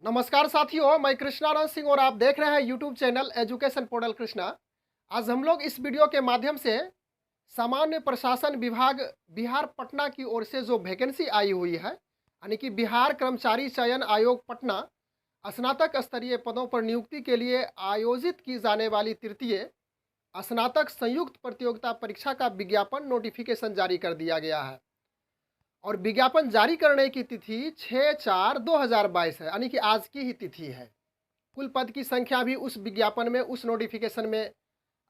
नमस्कार साथियों, मैं कृष्णानंद सिंह और आप देख रहे हैं YouTube channel education portal Krishna. आज हम लोग इस वीडियो के माध्यम से सामान्य प्रशासन विभाग बिहार पटना की ओर से जो वैकेंसी आई हुई है, यानी कि बिहार कर्मचारी चयन आयोग पटना स्नातक स्तरीय पदों पर नियुक्ति के लिए आयोजित की जाने वाली तृतीय स्नातक संयुक्त प्रतियोगिता परीक्षा का विज्ञापन नोटिफिकेशन जारी कर दिया गया है। और विज्ञापन जारी करने की तिथि 6/4/2022 है, यानी कि आज की ही तिथि है। कुल पद की संख्या भी उस विज्ञापन में, उस नोटिफिकेशन में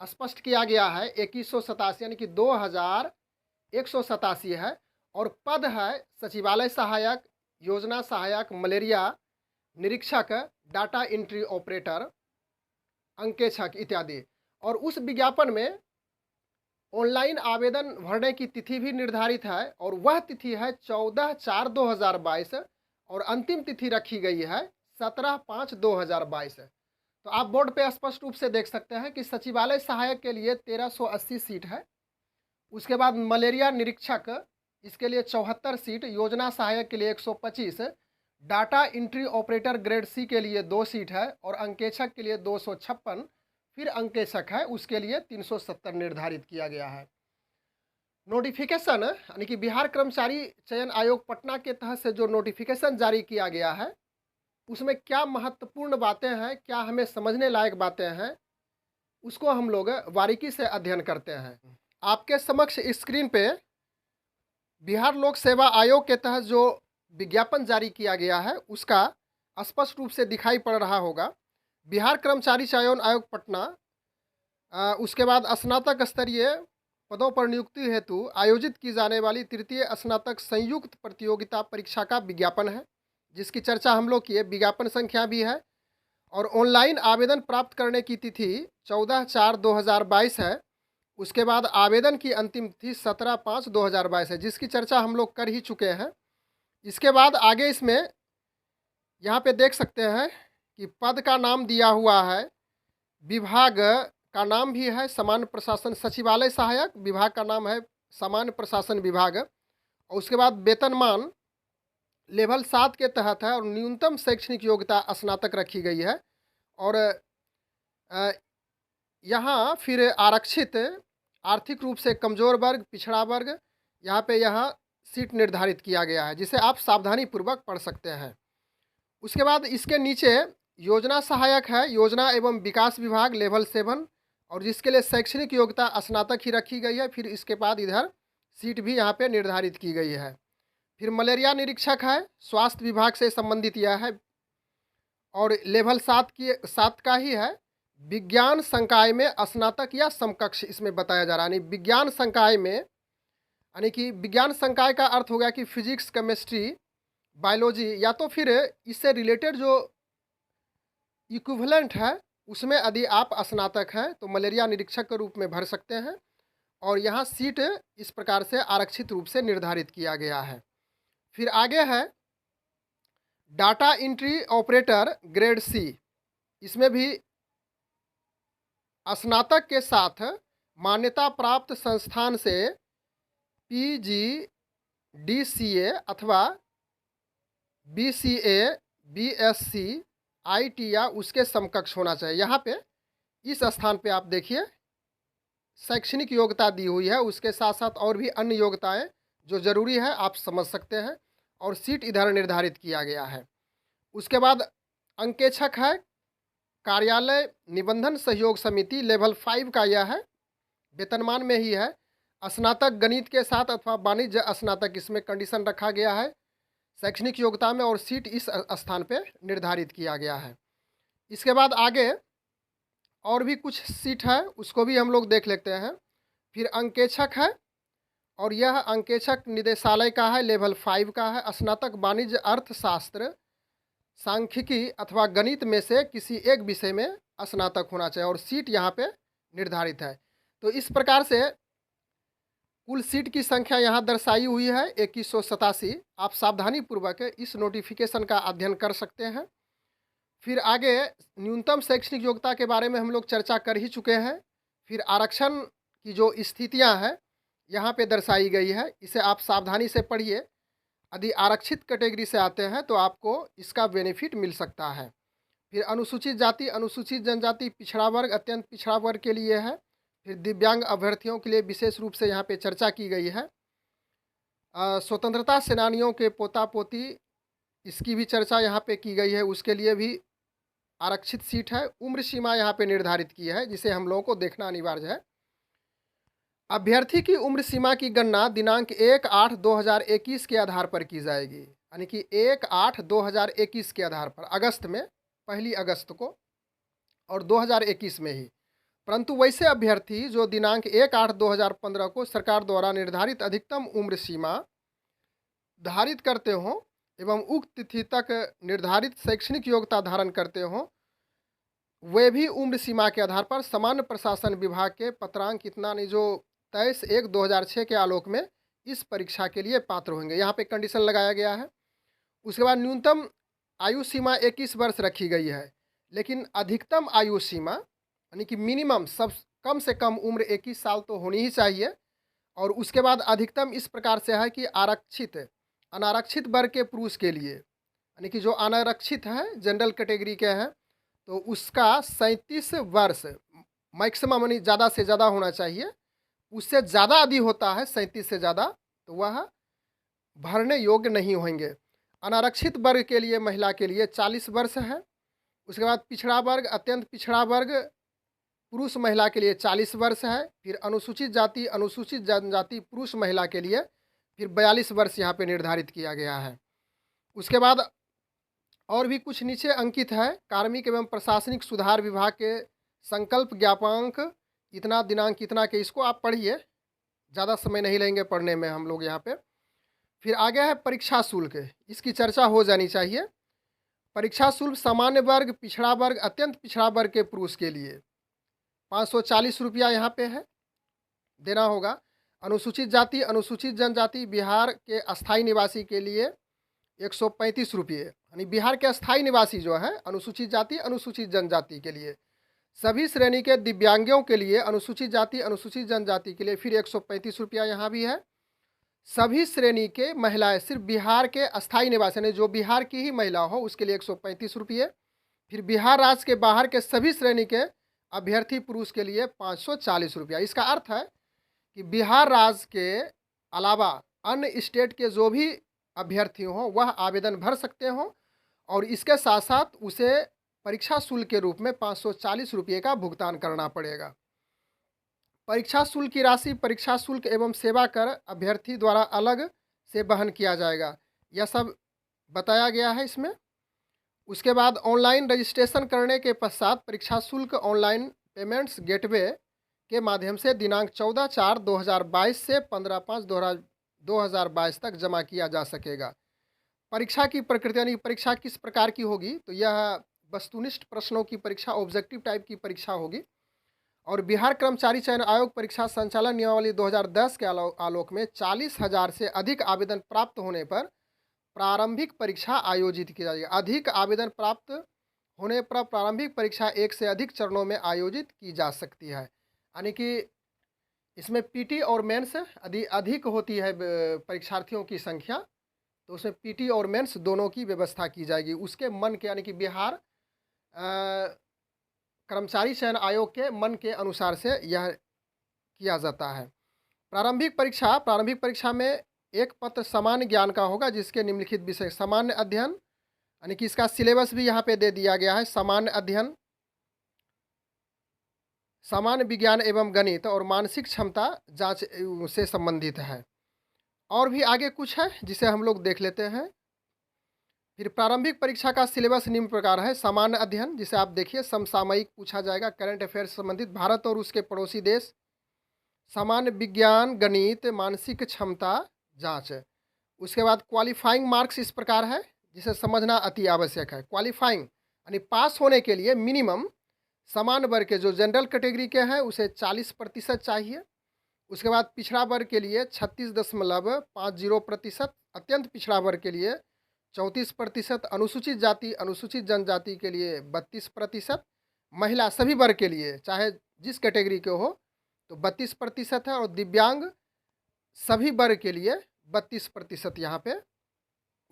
स्पष्ट किया गया है 2187, यानी कि 2187 है। और पद है सचिवालय सहायक, योजना सहायक, मलेरिया निरीक्षक, डाटा एंट्री ऑपरेटर, अंकेक्षक इत्यादि। और उस विज्ञापन में ऑनलाइन आवेदन भरने की तिथि भी निर्धारित है और वह तिथि है 14/4/2022 और अंतिम तिथि रखी गई है 17/5/2022। तो आप बोर्ड पे स्पष्ट रूप से देख सकते हैं कि सचिवालय सहायक के लिए 1380 सीट है। उसके बाद मलेरिया निरीक्षक इसके लिए 74 सीट, योजना सहायक के लिए 125, data entry operator grade C के लिए 2 सीट है और अंकेक्षक के लिए 256, फिर अंकेक्षक है उसके लिए 370 निर्धारित किया गया है। नोटिफिकेशन यानी कि बिहार कर्मचारी चयन आयोग पटना के तहत से जो नोटिफिकेशन जारी किया गया है, उसमें क्या महत्वपूर्ण बातें हैं, क्या हमें समझने लायक बातें हैं, उसको हम लोग बारीकी से अध्ययन करते हैं। आपके समक्ष स्क्रीन पे बिहार लोक सेवा आयोग के तहत जो विज्ञापन जारी किया गया है उसका स्पष्ट रूप से दिखाई पड़ रहा होगा। बिहार कर्मचारी चयन आयोग पटना उसके बाद स्नातक स्तरीय पदों पर नियुक्ति हेतु आयोजित की जाने वाली तृतीय स्नातक संयुक्त प्रतियोगिता परीक्षा का विज्ञापन है, जिसकी चर्चा हम लोग किए। विज्ञापन संख्या भी है और ऑनलाइन आवेदन प्राप्त करने की तिथि 14/4/2022 है। उसके बाद आवेदन की अंतिम तिथि 17/5/2022 है, जिसकी चर्चा हम लोग कर ही चुके हैं। इसके बाद आगे इसमें यहाँ पे देख सकते हैं कि पद का नाम दिया हुआ है, विभाग का नाम भी है सामान्य प्रशासन सचिवालय सहायक, विभाग का नाम है सामान्य प्रशासन विभाग। और उसके बाद वेतनमान लेवल 7 के तहत है और न्यूनतम शैक्षणिक योग्यता स्नातक रखी गई है। और यहाँ फिर आरक्षित, आर्थिक रूप से कमज़ोर वर्ग, पिछड़ा वर्ग, यहाँ सीट निर्धारित किया गया है, जिसे आप सावधानी पूर्वक पढ़ सकते हैं। उसके बाद इसके नीचे योजना सहायक है, योजना एवं विकास विभाग लेवल 7, और जिसके लिए शैक्षणिक योग्यता स्नातक ही रखी गई है। फिर इसके बाद इधर सीट भी यहाँ पे निर्धारित की गई है। फिर मलेरिया निरीक्षक है, स्वास्थ्य विभाग से संबंधित यह है और लेवल 7 का ही है। विज्ञान संकाय में स्नातक या समकक्ष इसमें बताया जा रहा है। यानी विज्ञान संकाय में, यानी कि विज्ञान संकाय का अर्थ हो गया कि फिजिक्स, केमिस्ट्री, बायोलॉजी, या तो फिर इससे रिलेटेड जो इक्विवेलेंट है उसमें यदि आप स्नातक हैं तो मलेरिया निरीक्षक के रूप में भर सकते हैं। और यहाँ सीट इस प्रकार से आरक्षित रूप से निर्धारित किया गया है। फिर आगे है data entry operator grade C. इसमें भी स्नातक के साथ मान्यता प्राप्त संस्थान से PGDCA अथवा BCA, BSc, IT या उसके समकक्ष होना चाहिए। यहाँ पे इस स्थान पे आप देखिए शैक्षणिक योग्यता दी हुई है, उसके साथ साथ और भी अन्य योग्यताएं जो ज़रूरी है आप समझ सकते हैं। और सीट इधर निर्धारित किया गया है। उसके बाद अंकेक्षक है, कार्यालय निबंधन सहयोग समिति लेवल 5 का यह है, वेतनमान में ही है। स्नातक गणित के साथ अथवा वाणिज्य स्नातक इसमें कंडीशन रखा गया है शैक्षणिक योग्यता में, और सीट इस स्थान पे निर्धारित किया गया है। इसके बाद आगे और भी कुछ सीट है, उसको भी हम लोग देख लेते हैं। फिर अंकेक्षक है और यह अंकेक्षक निदेशालय का है, लेवल 5 का है। स्नातक वाणिज्य, अर्थशास्त्र, सांख्यिकी अथवा गणित में से किसी एक विषय में स्नातक होना चाहिए और सीट यहाँ पे निर्धारित है। तो इस प्रकार से कुल सीट की संख्या यहाँ दर्शाई हुई है 2187। आप सावधानी पूर्वक इस नोटिफिकेशन का अध्ययन कर सकते हैं। फिर आगे न्यूनतम शैक्षणिक योग्यता के बारे में हम लोग चर्चा कर ही चुके हैं। फिर आरक्षण की जो स्थितियां हैं यहाँ पे दर्शाई गई है, इसे आप सावधानी से पढ़िए। यदि आरक्षित कैटेगरी से आते हैं तो आपको इसका बेनिफिट मिल सकता है। फिर अनुसूचित जाति, अनुसूचित जनजाति, पिछड़ा वर्ग, अत्यंत पिछड़ा वर्ग के लिए है। फिर दिव्यांग अभ्यर्थियों के लिए विशेष रूप से यहाँ पे चर्चा की गई है। स्वतंत्रता सेनानियों के पोता पोती, इसकी भी चर्चा यहाँ पे की गई है, उसके लिए भी आरक्षित सीट है। उम्र सीमा यहाँ पे निर्धारित की है, जिसे हम लोगों को देखना अनिवार्य है। अभ्यर्थी की उम्र सीमा की गणना दिनांक 1/8/2021 के आधार पर की जाएगी, यानी कि 1/8/2021 के आधार पर, अगस्त में, 1 अगस्त को, और 2021 में ही। परंतु वैसे अभ्यर्थी जो दिनांक 1/8/2015 को सरकार द्वारा निर्धारित अधिकतम उम्र सीमा धारित करते हों एवं उक्त तिथि तक निर्धारित शैक्षणिक योग्यता धारण करते हों, वे भी उम्र सीमा के आधार पर सामान्य प्रशासन विभाग के पत्रांक इतना नहीं जो 23/1/2006 के आलोक में इस परीक्षा के लिए पात्र होंगे। यहाँ पे कंडीशन लगाया गया है। उसके बाद न्यूनतम आयु सीमा 21 वर्ष रखी गई है, लेकिन अधिकतम आयु सीमा यानी कि मिनिमम सब कम से कम उम्र 21 साल तो होनी ही चाहिए। और उसके बाद अधिकतम इस प्रकार से है कि आरक्षित अनारक्षित वर्ग के पुरुष के लिए, यानी कि जो अनारक्षित है, जनरल कैटेगरी के हैं, तो उसका 37 वर्ष मैक्सिमम, यानी ज़्यादा से ज़्यादा होना चाहिए। उससे ज़्यादा यदि होता है 37 से ज़्यादा, तो वह भरने योग्य नहीं होंगे। अनारक्षित वर्ग के लिए महिला के लिए 40 वर्ष है। उसके बाद पिछड़ा वर्ग, अत्यंत पिछड़ा वर्ग, पुरुष महिला के लिए 40 वर्ष है। फिर अनुसूचित जाति, अनुसूचित जनजाति, पुरुष महिला के लिए फिर 42 वर्ष यहाँ पे निर्धारित किया गया है। उसके बाद और भी कुछ नीचे अंकित है। कार्मिक एवं प्रशासनिक सुधार विभाग के संकल्प ज्ञापांक इतना दिनांक इतना के, इसको आप पढ़िए, ज़्यादा समय नहीं लेंगे पढ़ने में हम लोग यहाँ पे। फिर आगे है परीक्षा शुल्क, इसकी चर्चा हो जानी चाहिए। परीक्षा शुल्क सामान्य वर्ग, पिछड़ा वर्ग, अत्यंत पिछड़ा वर्ग के पुरुष के लिए 540 रुपया यहाँ पे है, देना होगा। अनुसूचित जाति, अनुसूचित जनजाति, बिहार के अस्थायी निवासी के लिए 135 रुपये, यानी बिहार के अस्थायी निवासी जो है, अनुसूचित जाति, अनुसूचित जनजाति के लिए। सभी श्रेणी के दिव्यांगों के लिए, अनुसूचित जाति, अनुसूचित जनजाति के लिए फिर 135 रुपया यहाँ भी है। सभी श्रेणी के महिलाएं, सिर्फ बिहार के अस्थायी निवासी, यानी जो बिहार की ही महिला हो, उसके लिए 135 रुपये। फिर बिहार राज्य के बाहर के सभी श्रेणी के अभ्यर्थी पुरुष के लिए 540 रुपया। इसका अर्थ है कि बिहार राज्य के अलावा अन्य स्टेट के जो भी अभ्यर्थी हों वह आवेदन भर सकते हों, और इसके साथ साथ उसे परीक्षा शुल्क के रूप में 540 रुपये का भुगतान करना पड़ेगा। परीक्षा शुल्क की राशि परीक्षा शुल्क एवं सेवा कर अभ्यर्थी द्वारा अलग से वहन किया जाएगा, यह सब बताया गया है इसमें। उसके बाद ऑनलाइन रजिस्ट्रेशन करने के पश्चात परीक्षा शुल्क ऑनलाइन पेमेंट्स गेटवे के माध्यम से दिनांक 14/4/2022 से 15/5/2022 तक जमा किया जा सकेगा। परीक्षा की प्रकृति, यानी परीक्षा किस प्रकार की होगी, तो यह वस्तुनिष्ठ प्रश्नों की परीक्षा, ऑब्जेक्टिव टाइप की परीक्षा होगी। और बिहार कर्मचारी चयन आयोग परीक्षा संचालन नियमावली 2010 के आलोक में 40,000 से अधिक आवेदन प्राप्त होने पर प्रारंभिक परीक्षा आयोजित की जाएगी। अधिक आवेदन प्राप्त होने पर प्रारंभिक परीक्षा एक से अधिक चरणों में आयोजित की जा सकती है, यानी कि इसमें पीटी और मेंस यदि अधिक होती है परीक्षार्थियों की संख्या, तो उसमें पीटी और मेंस दोनों की व्यवस्था की जाएगी उसके मन के, यानी कि बिहार कर्मचारी चयन आयोग के मन के अनुसार से यह किया जाता है। प्रारंभिक परीक्षा में एक पत्र सामान्य ज्ञान का होगा, जिसके निम्नलिखित विषय सामान्य अध्ययन, यानी कि इसका सिलेबस भी यहाँ पे दे दिया गया है। सामान्य अध्ययन, सामान्य विज्ञान एवं गणित और मानसिक क्षमता जांच से संबंधित है। और भी आगे कुछ है जिसे हम लोग देख लेते हैं। फिर प्रारंभिक परीक्षा का सिलेबस निम्न प्रकार है। सामान्य अध्ययन, जिसे आप देखिए समसामयिक पूछा जाएगा, करंट अफेयर से संबंधित, भारत और उसके पड़ोसी देश। सामान्य विज्ञान, गणित, मानसिक क्षमता जांच। उसके बाद क्वालिफाइंग मार्क्स इस प्रकार है, जिसे समझना अति आवश्यक है। क्वालिफाइंग यानी पास होने के लिए मिनिमम सामान्य वर्ग के जो जनरल कैटेगरी के हैं उसे 40% चाहिए। उसके बाद पिछड़ा वर्ग के लिए 36.50%, अत्यंत पिछड़ा वर्ग के लिए 34%, अनुसूचित जाति, अनुसूचित जनजाति के लिए 32%, महिला सभी वर्ग के लिए चाहे जिस कैटेगरी के हो तो 32% है, और दिव्यांग सभी वर्ग के लिए 32% यहाँ पे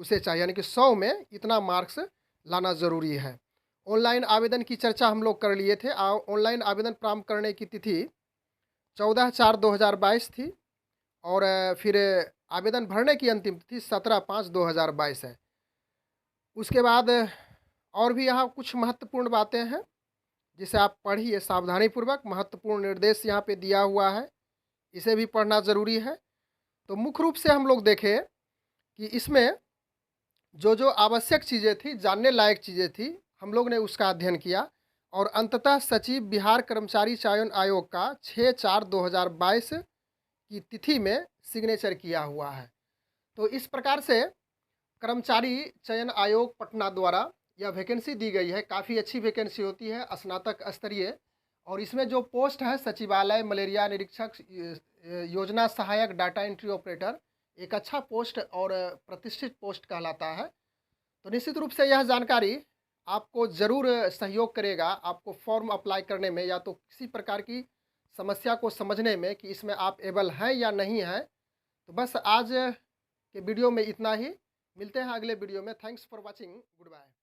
उसे चाहिए, यानी कि 100 में इतना मार्क्स लाना ज़रूरी है। ऑनलाइन आवेदन की चर्चा हम लोग कर लिए थे। ऑनलाइन आवेदन प्रारंभ करने की तिथि 14/4/2022 थी और फिर आवेदन भरने की अंतिम तिथि 17/5/2022 है। उसके बाद और भी यहाँ कुछ महत्वपूर्ण बातें हैं, जिसे आप पढ़िए सावधानीपूर्वक। महत्वपूर्ण निर्देश यहाँ पे दिया हुआ है, इसे भी पढ़ना ज़रूरी है। तो मुख्य रूप से हम लोग देखें कि इसमें जो आवश्यक चीज़ें थी, जानने लायक चीज़ें थी, हम लोग ने उसका अध्ययन किया और अंततः सचिव बिहार कर्मचारी चयन आयोग का 6/4/2022 की तिथि में सिग्नेचर किया हुआ है। तो इस प्रकार से कर्मचारी चयन आयोग पटना द्वारा यह वैकेंसी दी गई है। काफ़ी अच्छी वैकेंसी होती है, स्नातक स्तरीय। और इसमें जो पोस्ट है सचिवालय मलेरिया निरीक्षक, योजना सहायक, डाटा एंट्री ऑपरेटर, एक अच्छा पोस्ट और प्रतिष्ठित पोस्ट कहलाता है। तो निश्चित रूप से यह जानकारी आपको ज़रूर सहयोग करेगा आपको फॉर्म अप्लाई करने में, या तो किसी प्रकार की समस्या को समझने में कि इसमें आप एबल हैं या नहीं हैं। तो बस आज के वीडियो में इतना ही। मिलते हैं अगले वीडियो में। Thanks for watching. Good bye.